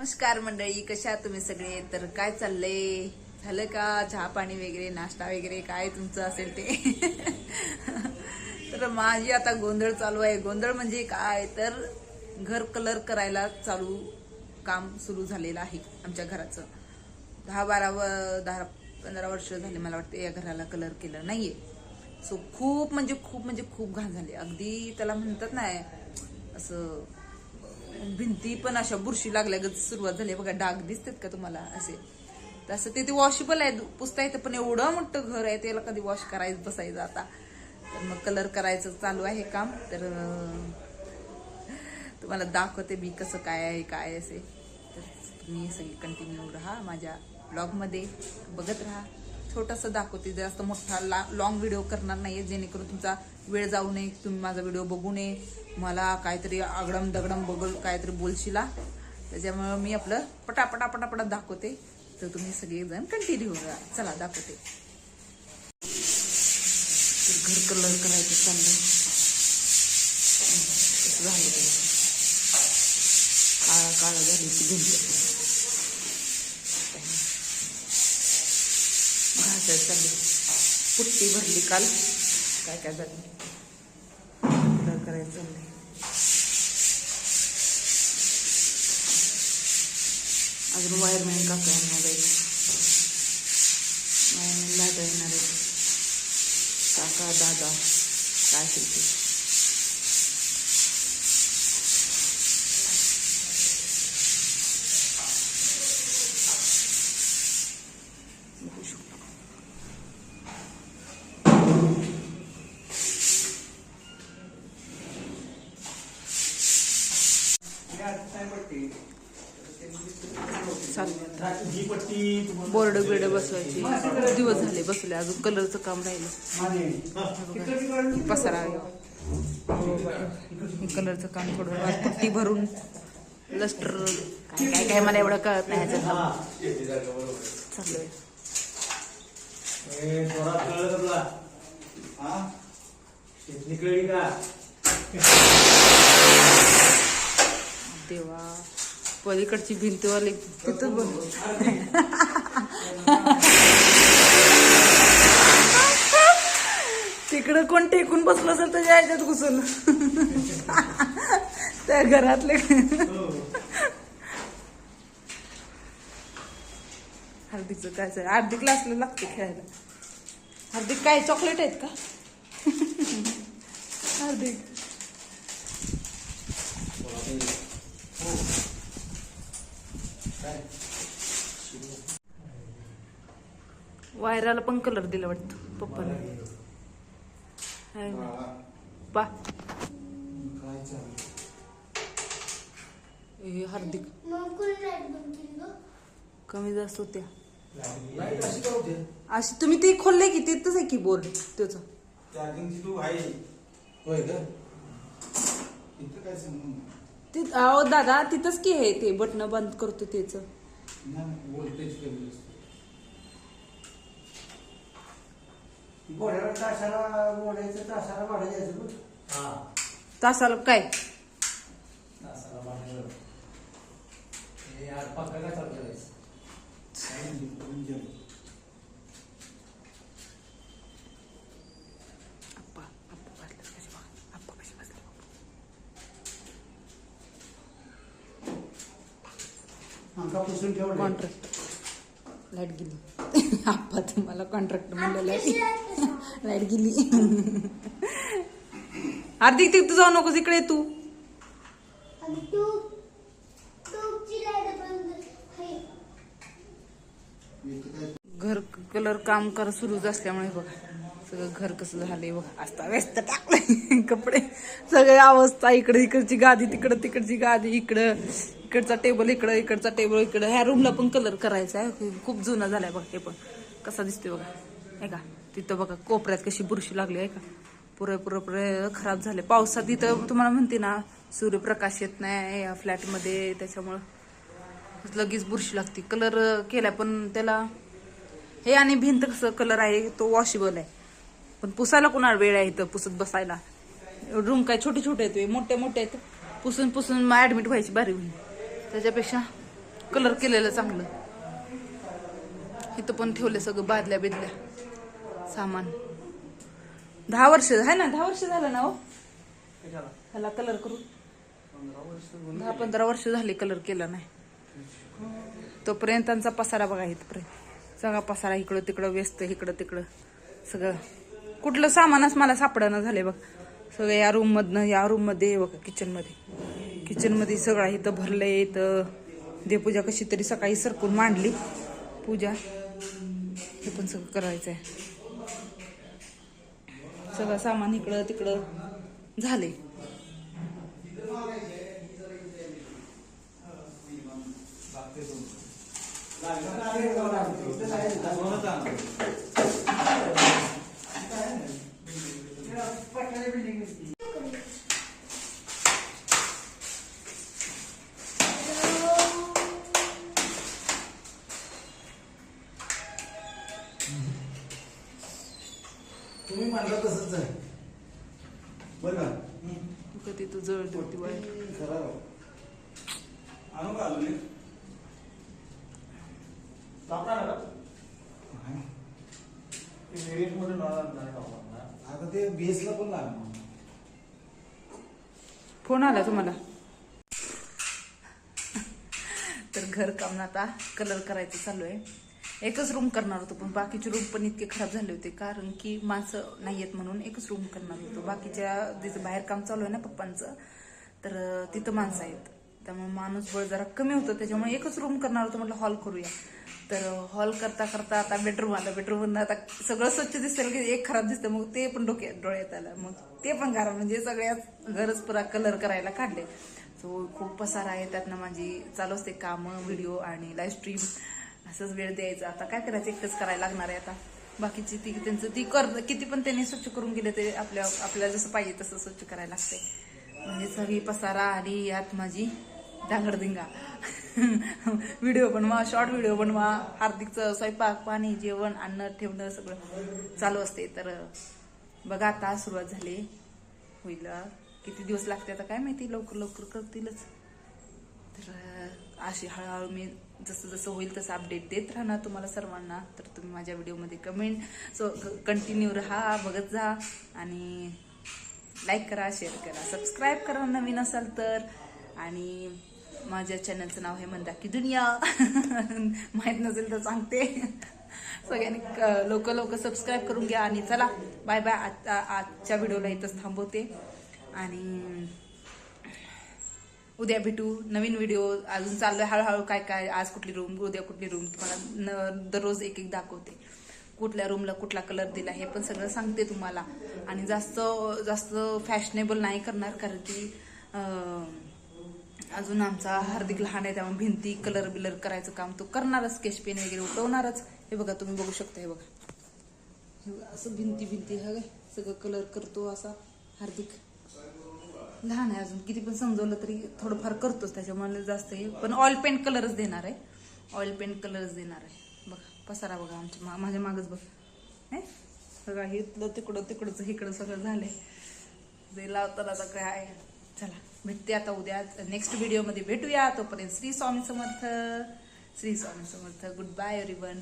नमस्कार मंडळी, कशा आहात तुम्ही सगळे? तर काय चाललंय? झालं का चहा पाणी वगैरे, नाश्ता वगैरे काय तुमचं असेल ते? तर माझी आता गोंधळ चालू आहे. गोंधळ म्हणजे काय तर घर कलर करायला काम सुरू झालेलं आहे आमच्या घराचं. 10-15 वर्ष झाले मला वाटतं या घराला कलर केलं नाहीये. सो खूप म्हणजे खूप घाण झाली. अगदी त्याला म्हणतात ना असं, भिंती पण अशा बुरशी लागल्या सुरुवात झाली बघा. डाग दिसतात का तुम्हाला असे? तसं ते वॉशेबल आहे, पुसता येतं, पण एवढं मोठं घर आहे त्याला कधी वॉश करायचं बसायचं आता. तर मग कलर करायचं चालू आहे काम. तर तुम्हाला दाखवते मी कसं काय आहे काय असे. तर तुम्ही सगळी कंटिन्यू राहा माझ्या ब्लॉगमध्ये, बघत राहा. छोटंसं दाखवते, जास्त मोठा लॉंग व्हिडिओ करणार नाहीये, जेणेकरून तुमचा वेळ जाऊ नये, तुम्ही माझा व्हिडिओ बघू नये, मला काहीतरी आगडम दगडम बघल काहीतरी बोलशिला. त्याच्यामुळे मी आपलं पटापटा दाखवते. तर तुम्ही सगळेजण कंटिन्यू करा. चला दाखवते. तर घर कलर करायचं चाललंय. कसं झालं ते काळा झाली ती भिंत. घासायला चालली, पुट्टी भरली काल. काय झालं कलर करायचं चाललंय. अजून वायरमॅन काका येणार आहेत, वायरमॅन दादा येणार आहेत, काका दादा काय असेल ते. बोर्ड बिर्ड बसवायची, दिवस झाले बसले, अजून कलरचं काम राहिलं. पसारा कलरचं काम थोडं, पुट्टी भरून लस्टर काय काय मला एवढं कळत नाही ह्याचं चालू देवा. पलीकडची भिंतीवाली तिथं बघ, तिकडं कोण टेकून बसलं असेल तर यायच्यात घुसून त्या घरातले. हार्दिकचं काय, हार्दिक क्लासला लागते खेळायला. हार्दिक काय चॉकलेट आहेत का? हार्दिक वायराला पण कलर दिला वाटतं पप्पाने. पा हार्दिक कमी जास्त होत्या अशी. तुम्ही ते खोलले की तिथंच आहे की बोर्ड त्याचं. अहो दादा तिथंच की आहे ते बटन बंद करतो त्याच. तासाला काय कॉन्ट्रॅक्ट लाईट गेली. आप्पा तुम्हाला कॉन्ट्रॅक्ट म्हणलेलं लाईट गेली. हार्दिक तिथं जाऊ नकोस, इकडे तू. घर कलर काम कर सुरूच असल्यामुळे बघा सगळं घर कसं झालंय बघा. असता व्यस्त टाकलंय कपडे, सगळी अवस्था. इकडे इकडची गादी, तिकडची गादी, इकडचा टेबल इकडचा टेबल इकडं. ह्या रूमला पण कलर करायचा आहे, खूप जुना झालाय बघा. ते पण कसा दिसतोय बघा, आहे का? तिथं बघा कोपऱ्यात कशी बुरशी लागली आहे का. पुरे खराब झाले पावसात. इथं तुम्हाला म्हणते ना सूर्यप्रकाश येत नाही या फ्लॅटमध्ये, त्याच्यामुळं लगेच बुरशी लागते. कलर केलाय पण त्याला हे, आणि भिंत कसं कलर आहे तो वॉशेबल आहे, पण पुसायला कोणाला वेळ आहे इथं पुसत बसायला. रूम काय छोटे आहेत, मोठे आहेत, पुसून ऍडमिट व्हायची बारी होईल. त्याच्यापेक्षा कलर केलेलं चांगलं. इथं पण ठेवले सगळं बादल्या बिदल्या सामान. 10 वर्ष आहे ना, 10 वर्ष झालं ना हो ह्याला कलर करून. 10-15 वर्ष झाली कलर केला नाही. तोपर्यंत त्यांचा पसारा बघा, इथपर्यंत सगळा पसारा इकडं तिकडं व्यस्त, इकडं तिकडं सगळं. कुठलं सामानच मला सापडणं झालंय बघ. सगळं या रूम मधनं या रूम मध्ये बघा, किचन मध्ये सगळं इथं भरलंय. इथं देवपूजा कशी तरी सकाळी सरकून मांडली पूजा. हे पण सगळं करायचंय. सगळं सामान इकडं तिकडं झाले. तुम्ही म्हणलं तसंच आहे बरं का. कधी तू जळत होती वाईट आणू का आलो नाही आता ते बेसला पण लागणार. फोन आला तुम्हाला. तर घर काम आता कलर करायचं चालू आहे. एकच रूम करणार होतो, पण बाकीचे रूम पण इतके खराब झाले होते कारण की माणसं नाही आहेत म्हणून एकच रूम करणार होतो. बाकीच्या जिथं बाहेर काम चालू आहे ना पप्पांचं, तर तिथं माणसं आहेत, त्यामुळे माणूस बळ जरा कमी होतं. त्याच्यामुळे एकच रूम करणार होतो. म्हटलं हॉल करूया. तर हॉल करता करता आता बेडरूम आलं. बेडरूम आता सगळं स्वच्छ दिसेल की एक खराब दिसतं, मग ते पण डोळ्यात आलं. मग ते पण खराब, म्हणजे सगळ्यात घरच पुरा कलर करायला काढले. सो खूप पसारा आहे. त्यातनं माझी चालू असते कामं, व्हिडिओ आणि लाईव्ह स्ट्रीम. असंच वेळ द्यायचा. आता काय करायचं, एकटंच करायला लागणार आहे. आता बाकीची ती किती पण त्यांनी स्वच्छ करून गेले ते आपल्याला जसं पाहिजे तसं स्वच्छ करायला लागते. म्हणजे सगळी पसारा आणि यात माझी डांगडधिंगा. व्हिडिओ बनवा, शॉर्ट व्हिडिओ बनवा, हार्दिकचं स्वयंपाक पाणी जेवण अन्न ठेवणं सगळं चालू असते. तर बघा आता सुरुवात झाली. होईल किती दिवस लागते आता काय माहिती, लवकर लवकर करतीलच. तर अशी हळूहळू मी जसं जसं होईल तसं अपडेट देत राहणार तुम्हाला सर्वांना. तर तुम्ही माझ्या व्हिडिओमध्ये कमेंट कंटिन्यू राहा, बघत जा आणि लाईक करा, शेअर करा, सबस्क्राईब करा नवीन असाल तर. आणि माझ्या चॅनलचं नाव आहे मंदाकी दुनिया. माहित नसेल तर सांगते. सगळ्यांनी लवकर सबस्क्राईब करून घ्या. आणि चला बाय बाय. आजच्या व्हिडिओला इथंच थांबवते आणि उद्या भेटू. नवीन व्हिडिओ अजून चाललोय हळूहळू. काय काय आज कुठली रूम, उद्या कुठली रूम, तुम्हाला दररोज एक एक दाखवते. कुठल्या रूमला कुठला कलर दिला हे पण सगळं सांगते तुम्हाला. आणि जास्त जास्त फॅशनेबल नाही करणार कारण की अजून आमचा हार्दिक लहान आहे, त्यामुळे भिंती कलर बिलर करायचं काम तो करणारच, स्केच पेन वगैरे उठवणारच. हे बघा तुम्ही बघू शकता. हे बघा असं भिंती हे सगळं कलर करतो असा हार्दिक. लहान आहे अजून, किती पण समजवलं तरी थोडंफार करतोच. त्याच्यामुळे जास्त हे पण ऑइल पेंट कलरच देणार आहे. ऑइल पेंट कलरच देणार आहे. बघा पसारा बघा आमच्या माझ्या मागच बघ. बघा हे तिकडचं इकडं सगळं झालंय. जे लावतात आता काय आहे. चला भेटते आता उद्या नेक्स्ट व्हिडिओमध्ये भेटूया. तोपर्यंत Shri Swami Samarth. Shri Swami Samarth. Goodbye everyone.